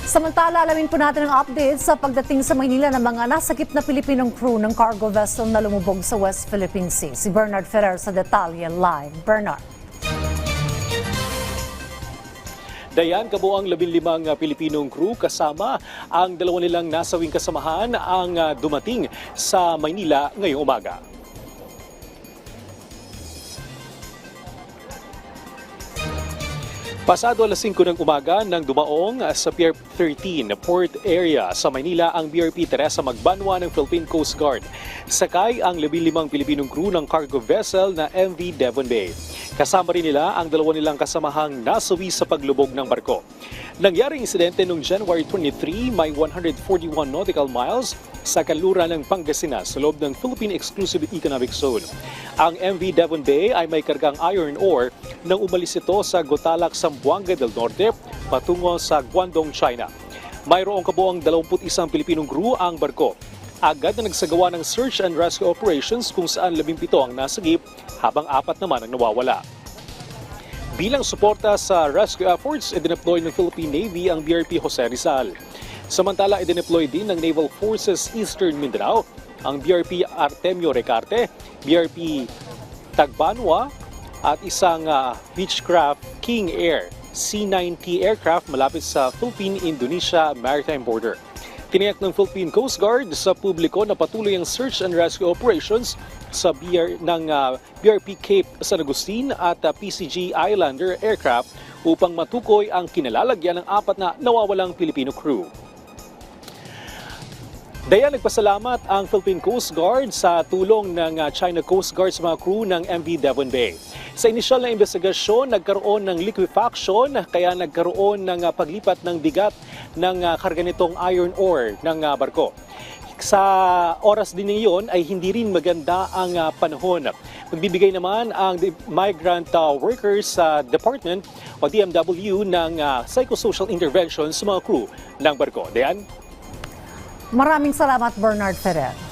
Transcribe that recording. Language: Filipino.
Samantala, alamin po natin ang update sa pagdating sa Maynila ng mga nasagip na Pilipinong crew ng cargo vessel na lumubog sa West Philippine Sea. Si Bernard Ferrer sa detalye live. Bernard. Dayan, kabuang 15 Pilipinong crew kasama ang dalawa nilang nasawing kasamahan ang dumating sa Maynila ngayong umaga. Pasado alas 5 ng umaga nang dumaong sa Pier 13 Port Area sa Maynila ang BRP Teresa Magbanwa ng Philippine Coast Guard. Sakay ang 15 Pilipinong crew ng cargo vessel na MV Devon Bay. Kasama rin nila ang dalawa nilang kasamahang nasawi sa paglubog ng barko. Nangyaring insidente noong January 23, may 141 nautical miles sa kanluran ng Pangasinas sa loob ng Philippine Exclusive Economic Zone. Ang MV Devon Bay ay may kargang iron ore nang umalis ito sa Gotalak, Zamboanga del Norte patungo sa Guangdong, China. Mayroong kabuang 21 Pilipinong crew ang barko. Agad na nagsagawa ng search and rescue operations kung saan 17 ang nasagip habang 4 naman ang nawawala. Bilang suporta sa rescue efforts, idineploy ng Philippine Navy ang BRP Jose Rizal. Samantala, idineploy din ng Naval Forces Eastern Mindanao ang BRP Artemio Recarte, BRP Tagbanwa at isang Beechcraft King Air C-90 aircraft malapit sa Philippine-Indonesia maritime border. Tiniyak ng Philippine Coast Guard sa publiko na patuloy ang search and rescue operations sa BRP Cape San Agustin at PCG Islander aircraft upang matukoy ang kinalalagyan ng 4 na nawawalang Pilipino crew. Daya nagpasalamat ang Philippine Coast Guard sa tulong ng China Coast Guard sa mga crew ng MV Devon Bay. Sa inisyal na investigasyon, nagkaroon ng liquefaction kaya nagkaroon ng paglipat ng bigat ng karga nitong iron ore ng barko. Sa oras din niyon ay hindi rin maganda ang panahon. Magbibigay naman ang Migrant Workers Department o DMW ng psychosocial intervention sa mga crew ng barko. Dayan? Maraming salamat, Bernard Ferrer.